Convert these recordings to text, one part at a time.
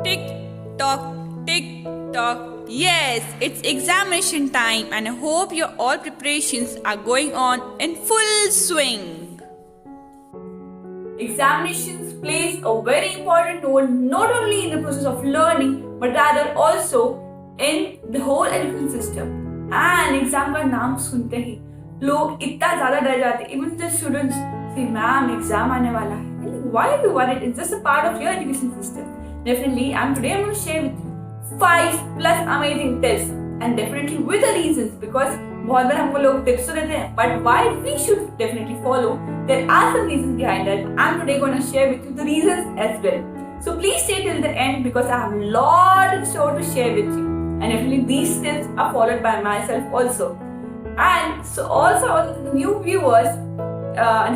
Tick tock, tick tock. Yes, it's examination time, and I hope your all preparations are going on in full swing. Examinations plays a very important role not only in the process of learning but rather also in the whole education system. And exam का नाम सुनते ही लोग इतना ज़्यादा डर जाते हैं, even the students say, "Ma'am, exam आने वाला है." Why are you worried? It's just a part of your education system. Definitely, and today I'm going to share with you 5+ amazing tips, and definitely with the reasons, because बहुत बार हमको लोग tips तो देते हैं, but why we should definitely follow. There are some reasons behind it. I'm today going to share with you the reasons as well. So please stay till the end because I have a lot in store to share with you. And definitely these tips are followed by myself also. And so also the new viewers,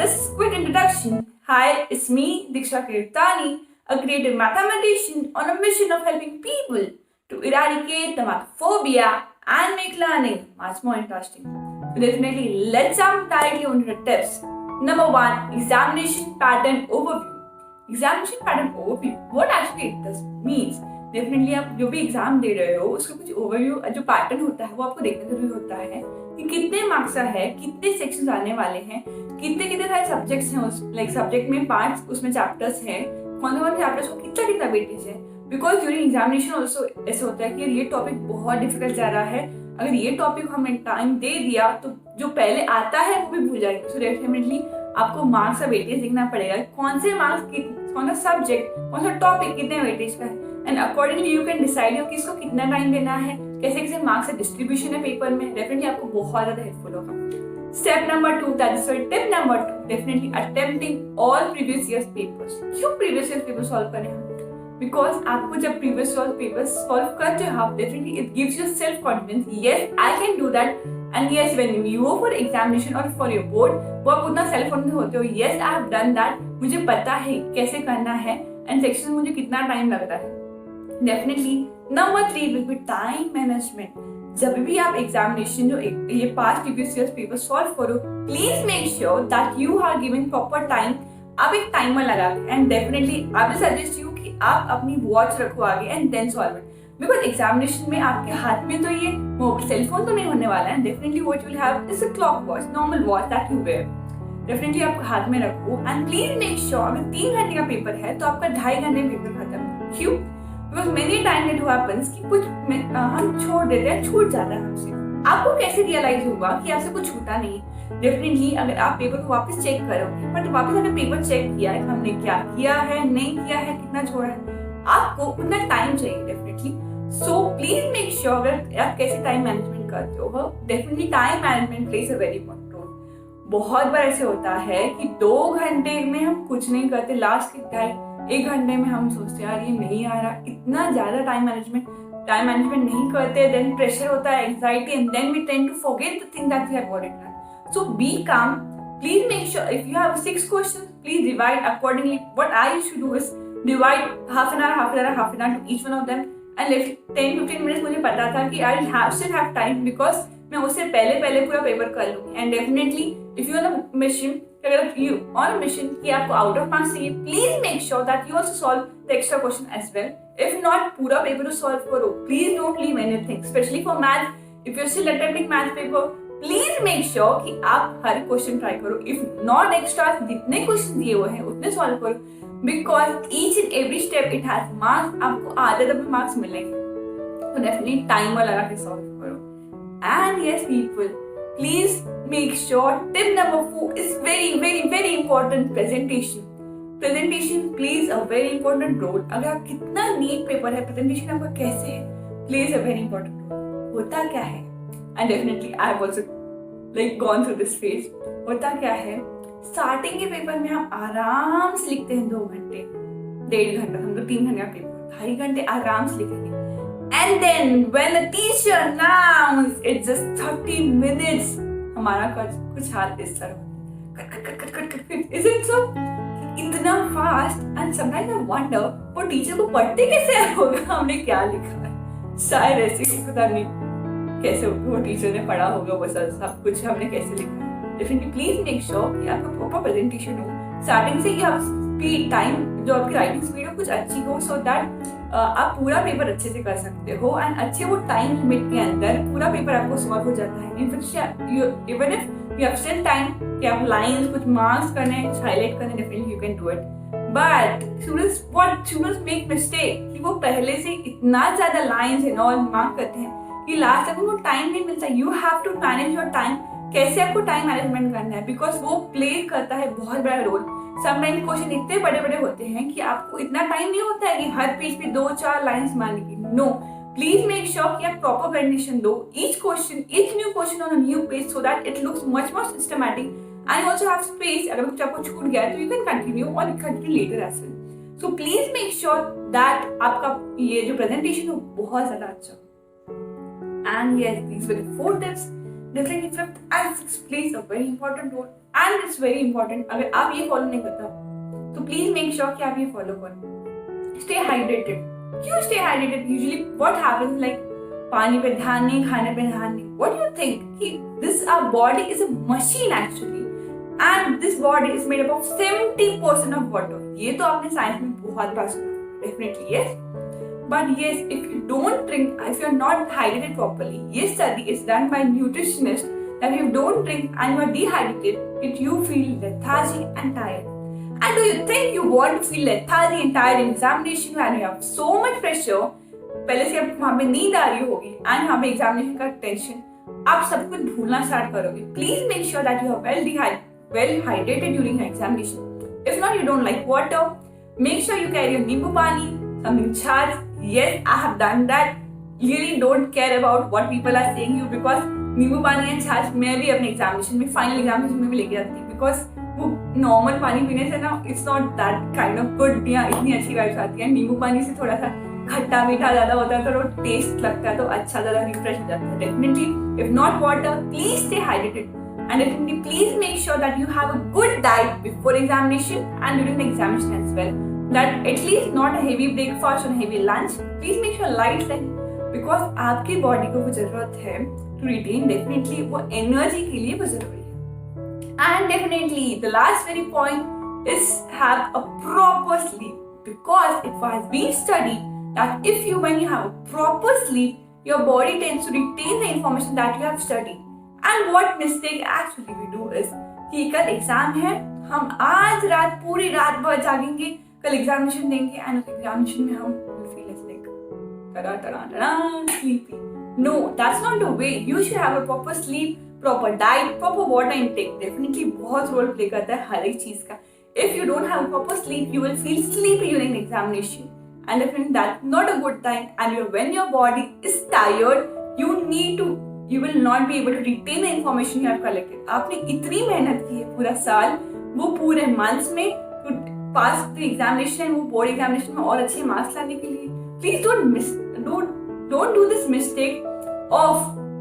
just quick introduction. Hi, it's me, Diksha Kirtani, a creative mathematician on a mission of helping people to eradicate the mathphobia and make learning much more interesting. So definitely let's jump directly onto the tips. Number 1, examination pattern overview. Examination pattern overview, what actually it does means. Definitely आप जो भी exam दे रहे हो उसका कुछ overview जो pattern होता है वो आपको देखना जरूरी होता है कि कितने मार्क्स का है, कितने सेक्शंस आने वाले हैं, कितने कितने सारे सब्जेक्ट्स हैं, उस लाइक सब्जेक्ट में 5 उसमें चैप्टर्स हैं, कौन कौन से चैप्टर्स को कितना कितना वेटेज है. बिकॉज ड्यूरिंग एग्जामिनेशन ऑल्सो ऐसा होता है कि ये टॉपिक बहुत डिफिकल्ट जा रहा है, अगर ये टॉपिक हमने टाइम दे दिया तो जो पहले आता है वो भी भूल जाएंगे. सो डेफिनेटली आपको मार्क्स का वेटेज देखना पड़ेगा, कौन से मार्क्स, कौन सा सब्जेक्ट, कौन सा टॉपिक कितने वेटेज का है, and accordingly you can decide किसको कितना टाइम देना है, कैसे कैसे मार्क्स का डिस्ट्रीब्यूशन है पेपर में. डेफिनेटली आपको बहुत ज्यादा हेल्पफुल होगा. Step number 2, that is tip number 2, definitely attempting all previous years papers. क्यों प्रीवियस ईयर्स पेपर सॉल्व करें हम? बिकॉज आपको जब प्रीवियस ईयर्स पेपर सॉल्व करते हो आप, definitely it gives you self confidence, yes I can do that. And yes when you go for examination और for your board, वो आप उतना सेल्फ कॉन्फिडेंस होते हो, yes I have done that, मुझे पता है कैसे करना है एंड सेक्शन मुझे कितना टाइम लगता है. Definitely number 3 will be time management. जब भी आप एग्जामिनेशन जो ये past previous years paper solve करो, please make sure that you are giving proper time. आप एक टाइमर लगा and definitely I will suggest you कि आप अपनी वॉच रखो आगे and then solve it. Because examination में आपके हाथ में तो ये सेलफोन तो नहीं होने वाला है. Definitely what you will have is a clock watch, normal watch that you wear. Definitely आप हाथ में रखो एंड प्लीज मेक श्योर अगर 3 घंटे का पेपर है तो आपका 2.5 घंटे में पेपर खत्म. क्यों? Because many time it happens कि कुछ हम छोड़ देते हैं, छूट जाता है हमसे. आपको कैसे रियलाइज होगा कि आपसे कुछ छूटा नहीं? डेफिनेटली अगर आप पेपर को वापस चेक करोगे, बट वापस हमने पेपर चेक किया है, हमने क्या किया है, नहीं किया है, कितना छोड़ा है, आपको उतना टाइम चाहिए definitely. So please make sure अगर आप कैसे टाइम मैनेजमेंट करते हो, definitely time management plays a very important role. बहुत बार ऐसे होता है कि 2 घंटे में हम कुछ नहीं करते, लास्ट के 1 घंटे में हम सोचते हैं यार ये नहीं आ रहा, इतना ज्यादा टाइम मैनेजमेंट नहीं करते, देन प्रेशर होता है, anxiety, and then we tend to forget the thing that we have already done. So be calm, please make sure if you have 6 questions, please divide accordingly. What I used to do is divide half an hour to each one of them, and 10-15 minutes मुझे पता था कि आई still have time because मैं उससे पहले पूरा paper कर लूंगी. And definitely if you on mission, अगर यू ऑन मिशन कि आपको आउट ऑफ मार्क्स चाहिए, please make sure that you also solve the extra question as well. If not पूरा पेपर तो सॉल्व करो, please don't leave anything, specially for math. If you still attempting math paper, please make sure कि आप हर question try करो. If not extra, जितने question दिए हुए हैं उतने सॉल्व करो, because each and every step it has marks. आपको आधे दफे मार्क्स मिलेंगे, तो डेफिनेटली टाइमर लगा के सॉल्व करो. And yes people, please make sure tip number 4 is very important, presentation plays a very important role. अगर आप कितना नीट पेपर है, प्रेजेंटेशन आपका कैसे है, plays a very important role. होता क्या है, and definitely I have also like gone through this phase. होता क्या है, स्टार्टिंग के पेपर में हम आराम से लिखते हैं 2 घंटे, 1.5 घंटा, हम लोग 3 घंटे का पेपर 2.5 घंटे आराम से लिखेंगे. And then when the teacher announced it's just 30 minutes, हमारा कुछ हाथ इस तरह कट. Is it so? इतना fast. And sometimes I wonder वो टीचर को पढ़ते कैसे होगा, हमने क्या लिखा है, शायद ऐसे पता नहीं कैसे वो टीचर ने पढ़ा होगा, वो सब कुछ हमने कैसे लिखा है. डेफिनेटली प्लीज मेक श्योर कि आपका प्रॉपर प्रेजेंटेशन हो, स्टार्टिंग से ही आप स्पीड टाइम जो आपकी राइटिंग स्पीड हो कुछ अच्छी हो, सो दैट आप पूरा पेपर अच्छे से कर सकते हो एंड अच्छे वो टाइम लिमिट के अंदर पूरा पेपर आपको सॉल्व हो जाता है। In fact even if you have still time कि आप लाइंस कुछ मार्क्स करने कुछ हाईलाइट करने, definitely you can do it. But students make mistake कि वो पहले से इतना ज्यादा लाइंस एंड ऑल मार्क करते हैं कि लास्ट तक उनको टाइम नहीं मिलता। You have to manage your time, कैसे आपको टाइम मैनेजमेंट करना है, बिकॉज वो प्ले करता है बहुत बड़ा रोल। समटाइम्स क्वेश्चन इतने बड़े बड़े होते हैं कि आपको इतना टाइम नहीं होता है कि हर पेज पे 2-4 लाइंस मारने की। नो, प्लीज मेक श्योर कि आप प्रॉपर प्रेजेंटेशन दो each new question on a new page so that it looks much more systematic and also have space। अगर कुछ आपको छूट गया है तो you can continue or continue later as well। So please make sure that आपका ये जो presentation हो बहुत ज्यादा अच्छा हो। And yes, these were the 4 tips। Definitely 5th and 6th plays a very important role and it's very important। अगर आप ये फॉलो नहीं करता तो प्लीज मेक श्योर कि आप ये फॉलो करो। Stay hydrated. क्यों stay hydrated? Usually what happens like पानी पे ध्यान नहीं, खाने पे ध्यान नहीं। व्हाट डू यू थिंक कि this our body is a machine actually and this body is made up of 70% of water. ये तो आपने साइंस में बहुत बार सुना, definitely yes. But yes, if you don't drink, if you're not hydrated properly, yes, study is done by nutritionists that if you don't drink and you are dehydrated, you feel lethargic and tired. And do you think you want to feel lethargic and tired in examination when you have so much pressure? पहले से आपको वहाँ पे नींद आ रही होगी and वहाँ पे examination का टेंशन, आप सब कुछ भूलना स्टार्ट करोगे। Please make sure that you are well hydrated during your examination. If not, you don't like water, make sure you carry your नींबू पानी, something छाछ। Yes, I have done that. Really don't care about what people are saying you because नींबू पानी या छाछ मैं भी अपने एग्जामिनेशन में, फाइनल एग्जामिनेशन में भी लेके जाती हूँ बिकॉज वो नॉर्मल पानी पीने से ना it's not that kind of good या इतनी अच्छी वाइब्स आती है। नींबू पानी से थोड़ा सा खट्टा मीठा ज्यादा होता है तो वो टेस्ट लगता है तो अच्छा ज्यादा रिफ्रेश हो जाता है। Definitely if not water, please stay hydrated and definitely please make sure that you have a good diet before examination and during the examination as well, that at least not a heavy breakfast or a heavy lunch। please make sure light lunch because आपकी body को वो जरूरत है to retain, definitely वो energy के लिए वो जरूरी है। and definitely the last very point is have a proper sleep because it has been studied that when you have a proper sleep your body tends to retain the information that you have studied। And what mistake actually we do is कि कल exam है, हम आज रात पूरी रात भर जागेंगे, कल एग्जामिनेशन देंगे एंड उस एग्जामिनेशन में हम feel like sleepy। No, that's not the way। You should have a proper sleep, proper diet, proper water intake। Definitely बहुत रोल प्ले करता है हर एक चीज का। If you don't have a proper sleep, you will feel sleepy during the examination, and definitely that's not a good time। And when your body is tired, you will not be able to retain the information you have collected। आपने इतनी मेहनत की है पूरा साल, वो पूरे months में to pass the examination, वो बोर्ड एग्जामिनेशन में और अच्छे मार्क्स लाने के लिए please don't do this mistake of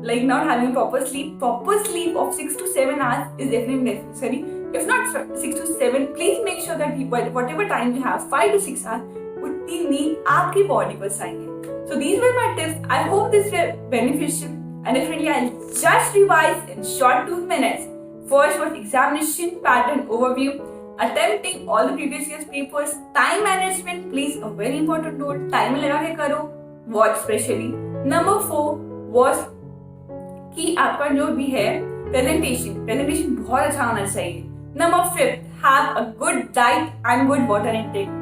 like not having proper sleep। Proper sleep of 6 to 7 hours is definitely necessary। If not 6 to 7, please make sure that whatever time you have, 5 to 6 hours, उतनी नींद आपकी body को चाहिए। So these were my tips। I hope this were beneficial। And definitely I'll just revise in short 2 minutes। First was examination pattern overview, attempting all the previous year's papers, time management plays a very important role। time लगा के करो, watch specially। Number 4 was कि आपका जो भी है presentation बहुत अच्छा होना चाहिए। Number 5 have a good diet and good water intake।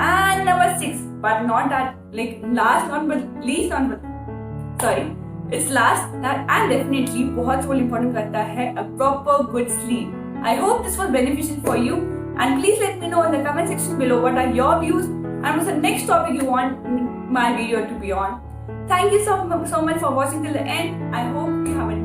And number 6 but not that like last not but least not but sorry it's last that and definitely बहुत रोल important करता है a proper good sleep। I hope this was beneficial for you and please let me know in the comment section below what are your views and what's the next topic you want my video to be on। Thank you so much for watching till the end। I hope you have a